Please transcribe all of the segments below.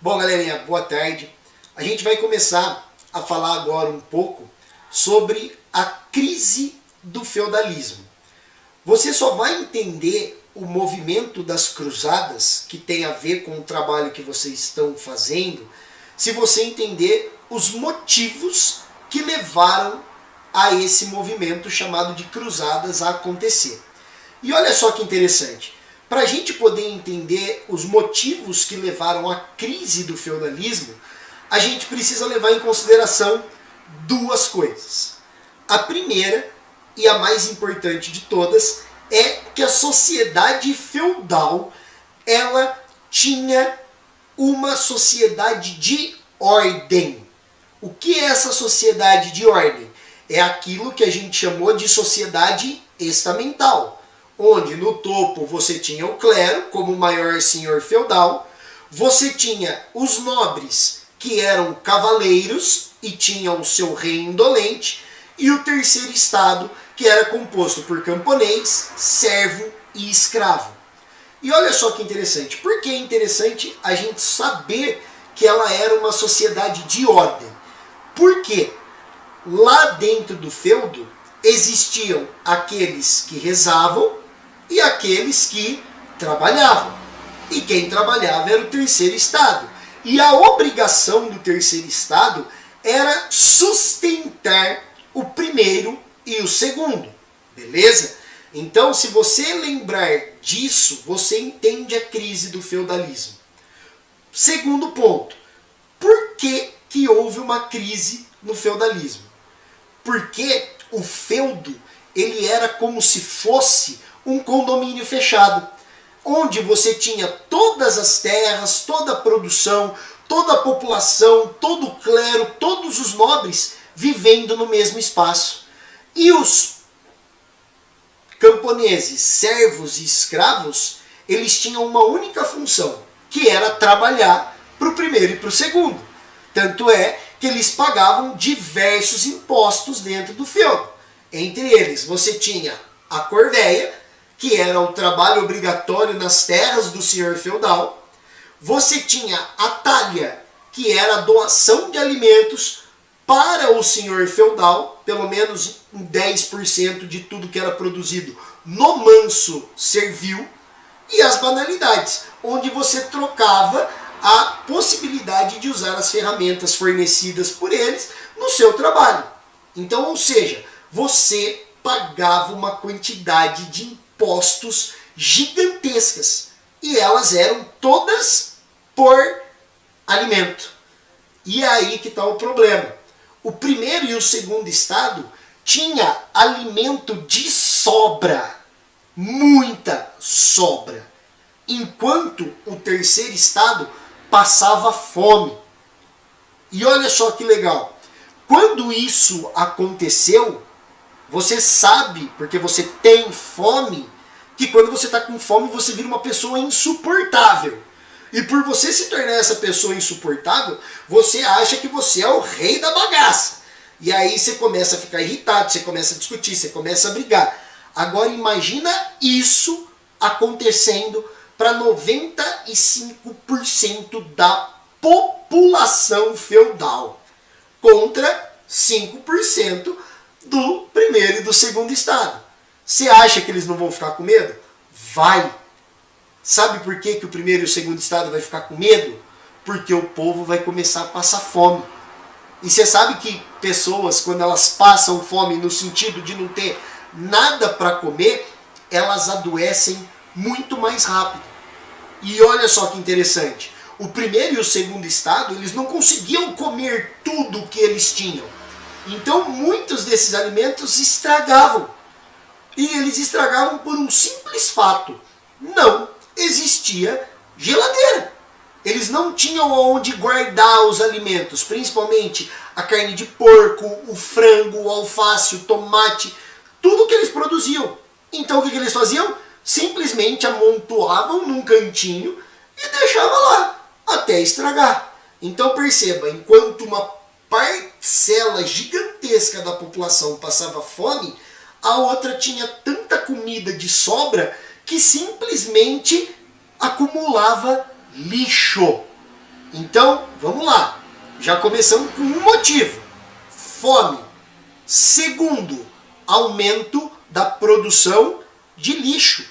Bom, galerinha, boa tarde. A gente vai começar a falar agora um pouco sobre a crise do feudalismo. Você só vai entender o movimento das cruzadas, que tem a ver com o trabalho que vocês estão fazendo, se você entender os motivos que levaram a esse movimento chamado de cruzadas a acontecer. E olha só que interessante. Para a gente poder entender os motivos que levaram à crise do feudalismo, a gente precisa levar em consideração duas coisas. A primeira, e a mais importante de todas, é que a sociedade feudal ela tinha uma sociedade de ordem. O que é essa sociedade de ordem? É aquilo que a gente chamou de sociedade estamental, onde no topo você tinha o clero como maior senhor feudal, você tinha os nobres que eram cavaleiros e tinham o seu rei indolente, e o terceiro estado que era composto por camponês, servo e escravo. E olha só que interessante, por que é interessante a gente saber que ela era uma sociedade de ordem? Porque lá dentro do feudo existiam aqueles que rezavam e aqueles que trabalhavam. E quem trabalhava era o terceiro estado. E a obrigação do terceiro estado era sustentar o primeiro e o segundo. Beleza? Então, se você lembrar disso, você entende a crise do feudalismo. Segundo ponto. Por que houve uma crise no feudalismo? Porque o feudo ele era como se fosse um condomínio fechado, onde você tinha todas as terras, toda a produção, toda a população, todo o clero, todos os nobres vivendo no mesmo espaço. E os camponeses, servos e escravos, eles tinham uma única função, que era trabalhar para o primeiro e para o segundo. Tanto é que eles pagavam diversos impostos dentro do feudo. Entre eles, você tinha a corveia, que era o trabalho obrigatório nas terras do senhor feudal. Você tinha a talha, que era a doação de alimentos para o senhor feudal, pelo menos 10% de tudo que era produzido no manso servil, e as banalidades, onde você trocava a possibilidade de usar as ferramentas fornecidas por eles no seu trabalho. Então, ou seja, você pagava uma quantidade de impostos gigantescas, e elas eram todas por alimento. E é aí que está o problema. O primeiro e o segundo estado tinha alimento de sobra, muita sobra, enquanto o terceiro estado passava fome. E olha só que legal, quando isso aconteceu, você sabe, porque você tem fome, que quando você está com fome você vira uma pessoa insuportável. E por você se tornar essa pessoa insuportável, você acha que você é o rei da bagaça. E aí você começa a ficar irritado, você começa a discutir, você começa a brigar. Agora imagina isso acontecendo para 95% da população feudal, contra 5% do primeiro e do segundo estado. Você acha que eles não vão ficar com medo? Vai! Sabe por que o primeiro e o segundo estado vai ficar com medo? Porque o povo vai começar a passar fome. E você sabe que pessoas, quando elas passam fome no sentido de não ter nada para comer, elas adoecem muito mais rápido. E olha só que interessante. O primeiro e o segundo estado, eles não conseguiam comer tudo o que eles tinham. Então muitos desses alimentos estragavam. E eles estragavam por um simples fato. Não existia geladeira. Eles não tinham onde guardar os alimentos, principalmente a carne de porco, o frango, o alface, o tomate, tudo que eles produziam. Então o que eles faziam? Simplesmente amontoavam num cantinho e deixavam lá, até estragar. Então perceba, enquanto uma parcela gigantesca da população passava fome, a outra tinha tanta comida de sobra que simplesmente acumulava lixo. Então, vamos lá. Já começamos com um motivo: fome. Segundo, aumento da produção de lixo.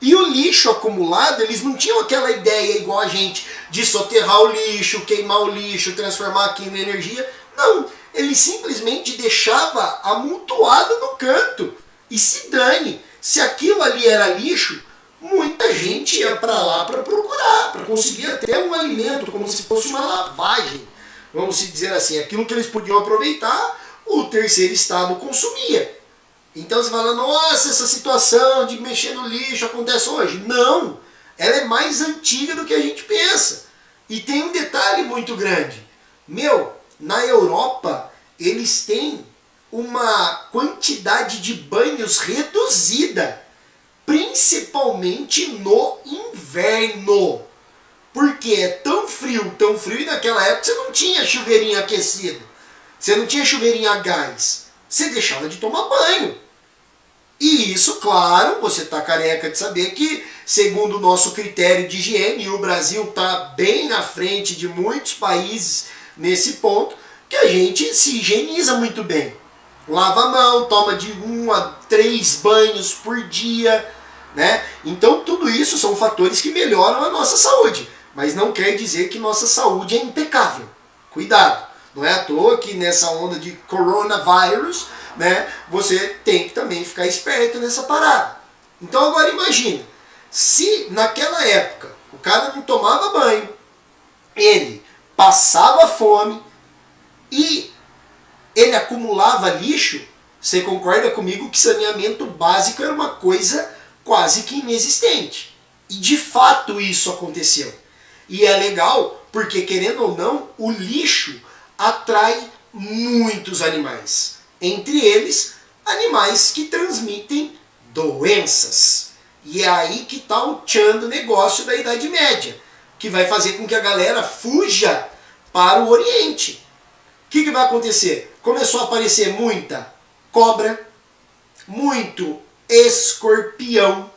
E o lixo acumulado, eles não tinham aquela ideia igual a gente de soterrar o lixo, queimar o lixo, transformar aquilo em energia. Não, ele simplesmente deixava amontoado no canto. E se dane, se aquilo ali era lixo, muita gente ia para lá para procurar, para conseguir até um alimento, como se fosse uma lavagem. Vamos dizer assim, aquilo que eles podiam aproveitar, o terceiro estado consumia. Então você fala, nossa, essa situação de mexer no lixo acontece hoje. Não, ela é mais antiga do que a gente pensa. E tem um detalhe muito grande. Na Europa, eles têm uma quantidade de banhos reduzida, principalmente no inverno. Porque é tão frio, e naquela época você não tinha chuveirinho aquecido, você não tinha chuveirinho a gás, você deixava de tomar banho. E isso, claro, você está careca de saber que, segundo o nosso critério de higiene, e o Brasil está bem à frente de muitos países nesse ponto, que a gente se higieniza muito bem. Lava a mão, toma de 1 a 3 banhos por dia, né? Então tudo isso são fatores que melhoram a nossa saúde, mas não quer dizer que nossa saúde é impecável. Cuidado, não é à toa que nessa onda de coronavírus, né, você tem que também ficar esperto nessa parada. Então agora imagina, se naquela época o cara não tomava banho, ele passava fome e ele acumulava lixo, você concorda comigo que saneamento básico era uma coisa quase que inexistente. E de fato isso aconteceu. E é legal porque, querendo ou não, o lixo atrai muitos animais. Entre eles, animais que transmitem doenças. E é aí que está o tchan do negócio da Idade Média, que vai fazer com que a galera fuja para o Oriente. O que vai acontecer? Começou a aparecer muita cobra, muito escorpião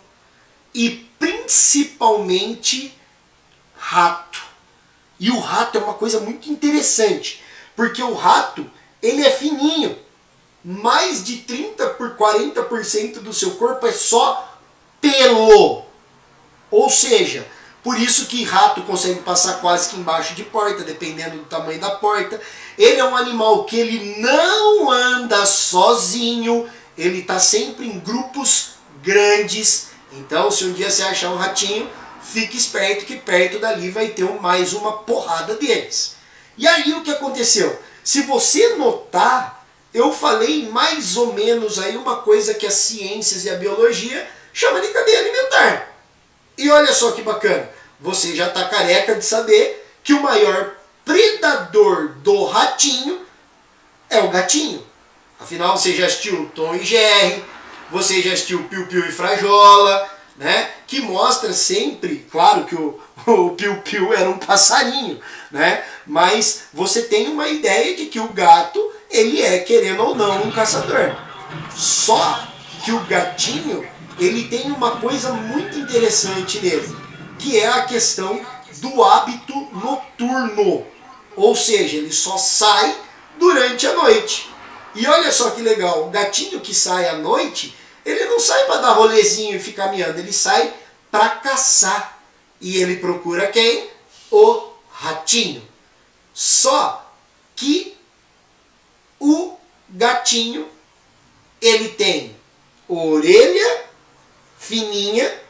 e principalmente rato. E o rato é uma coisa muito interessante, porque o rato, ele é fininho. Mais de 30 por 40% do seu corpo é só pelo. Ou seja, por isso que rato consegue passar quase que embaixo de porta, dependendo do tamanho da porta. Ele é um animal que ele não anda sozinho, ele está sempre em grupos grandes. Então, se um dia você achar um ratinho, fique esperto que perto dali vai ter mais uma porrada deles. E aí o que aconteceu? Se você notar, eu falei mais ou menos aí uma coisa que as ciências e a biologia chamam de cadeia alimentar. E olha só que bacana, você já está careca de saber que o maior predador do ratinho é o gatinho. Afinal, você já assistiu Tom e Jerry, você já assistiu Piu Piu e Frajola, né? Que mostra sempre, claro que o Piu Piu era um passarinho, né? Mas você tem uma ideia de que o gato, ele é, querendo ou não, um caçador. Só que o gatinho, ele tem uma coisa muito interessante nele, que é a questão do hábito noturno. Ou seja, ele só sai durante a noite. E olha só que legal, o gatinho que sai à noite, ele não sai para dar rolezinho e ficar miando, ele sai para caçar. E ele procura quem? O ratinho. Só que o gatinho, ele tem orelha fininha,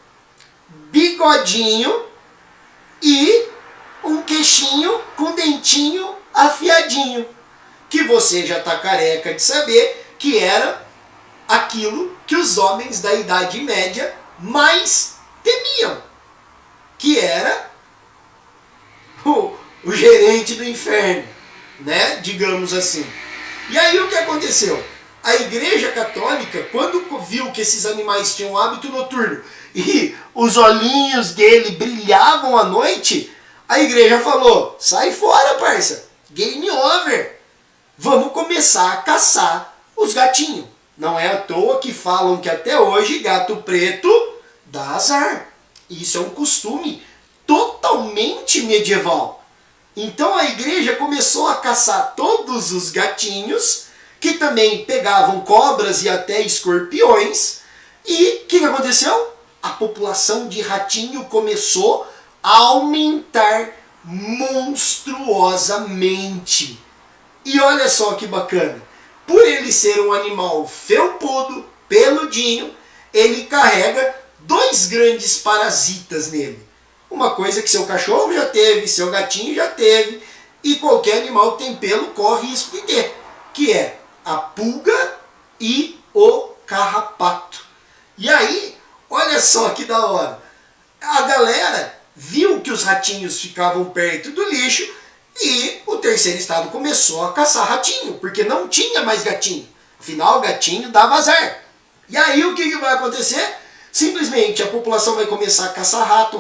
bigodinho e um queixinho com dentinho afiadinho, que você já está careca de saber que era aquilo que os homens da Idade Média mais temiam, que era o gerente do inferno, né? Digamos assim. E aí o que aconteceu? A Igreja Católica, quando viu que esses animais tinham hábito noturno e os olhinhos dele brilhavam à noite, a igreja falou, sai fora, parça, game over, vamos começar a caçar os gatinhos. Não é à toa que falam que até hoje gato preto dá azar. Isso é um costume totalmente medieval. Então a igreja começou a caçar todos os gatinhos, que também pegavam cobras e até escorpiões. E o que aconteceu? A população de ratinho começou a aumentar monstruosamente. E olha só que bacana. Por ele ser um animal felpudo, peludinho, ele carrega 2 grandes parasitas nele. Uma coisa que seu cachorro já teve, seu gatinho já teve, e qualquer animal que tem pelo corre risco de ter, que é a pulga e o carrapato. E aí, olha só que da hora. A galera viu que os ratinhos ficavam perto do lixo e o terceiro estado começou a caçar ratinho, porque não tinha mais gatinho. Afinal, o gatinho dava azar. E aí o que vai acontecer? Simplesmente a população vai começar a caçar rato,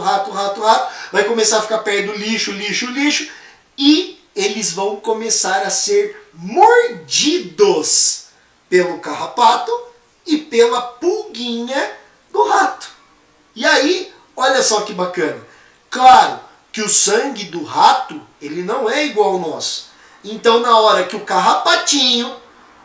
vai começar a ficar perto do lixo, e eles vão começar a ser mordidos pelo carrapato e pela pulguinha do rato. E aí, olha só que bacana. Claro que o sangue do rato, ele não é igual ao nosso. Então, na hora que o carrapatinho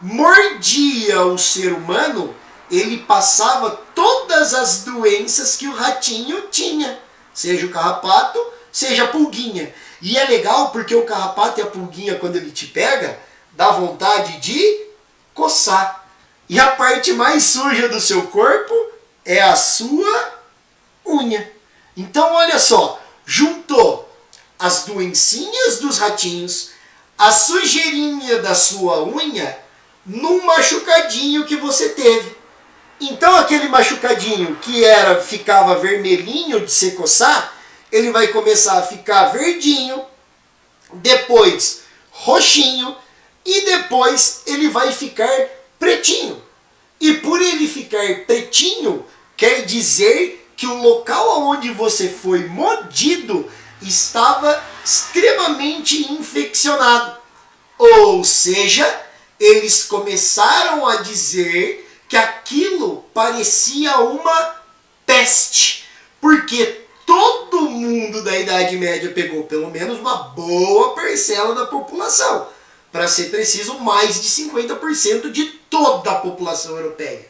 mordia o ser humano, ele passava todas as doenças que o ratinho tinha. Seja o carrapato, seja a pulguinha. E é legal porque o carrapato e a pulguinha, quando ele te pega, dá vontade de coçar. E a parte mais suja do seu corpo é a sua unha. Então, olha só, juntou as doencinhas dos ratinhos, a sujeirinha da sua unha, num machucadinho que você teve. Então, aquele machucadinho que ficava vermelhinho de se coçar, ele vai começar a ficar verdinho, depois roxinho, e depois ele vai ficar pretinho. E por ele ficar pretinho, quer dizer que o local onde você foi mordido estava extremamente infeccionado. Ou seja, eles começaram a dizer que aquilo parecia uma peste, porque todo mundo da Idade Média pegou pelo menos uma boa parcela da população. Para ser preciso, mais de 50% de toda a população europeia.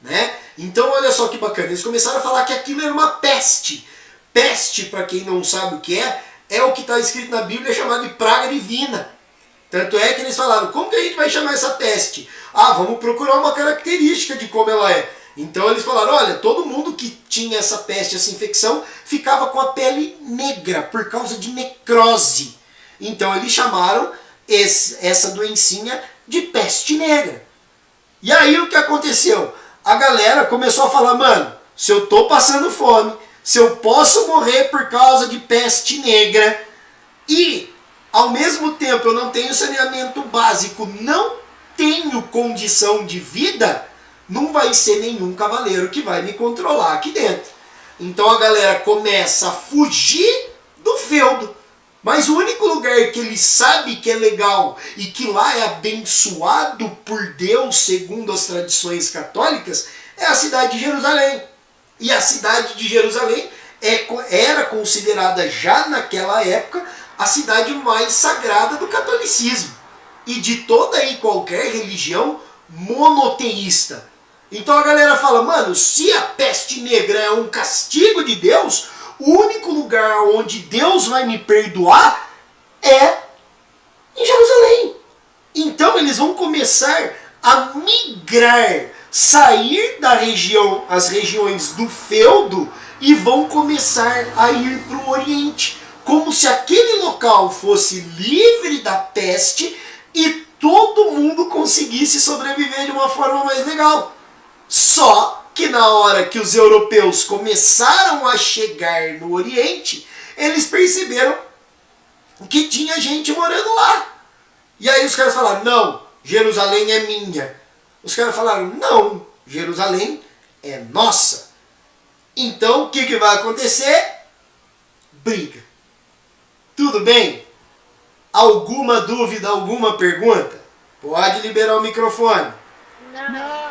Né? Então, olha só que bacana. Eles começaram a falar que aquilo era uma peste. Peste, para quem não sabe o que é o que está escrito na Bíblia chamado de praga divina. Tanto é que eles falaram, como que a gente vai chamar essa peste? Vamos procurar uma característica de como ela é. Então eles falaram, olha, todo mundo que tinha essa peste, essa infecção, ficava com a pele negra, por causa de necrose. Então eles chamaram essa doencinha de peste negra. E aí o que aconteceu? A galera começou a falar, mano, se eu tô passando fome, se eu posso morrer por causa de peste negra, e ao mesmo tempo eu não tenho saneamento básico, não tenho condição de vida, não vai ser nenhum cavaleiro que vai me controlar aqui dentro. Então a galera começa a fugir do feudo. Mas o único lugar que ele sabe que é legal e que lá é abençoado por Deus, segundo as tradições católicas, é a cidade de Jerusalém. E a cidade de Jerusalém era considerada já naquela época a cidade mais sagrada do catolicismo e de toda e qualquer religião monoteísta. Então a galera fala, mano, se a peste negra é um castigo de Deus, o único lugar onde Deus vai me perdoar é em Jerusalém. Então eles vão começar a migrar, sair da região, as regiões do feudo, e vão começar a ir para o Oriente, como se aquele local fosse livre da peste e todo mundo conseguisse sobreviver de uma forma mais legal. Só que na hora que os europeus começaram a chegar no Oriente, eles perceberam que tinha gente morando lá. E aí os caras falaram, não, Jerusalém é minha. Os caras falaram, não, Jerusalém é nossa. Então o que vai acontecer? Briga. Tudo bem? Alguma dúvida, alguma pergunta? Pode liberar o microfone. Não.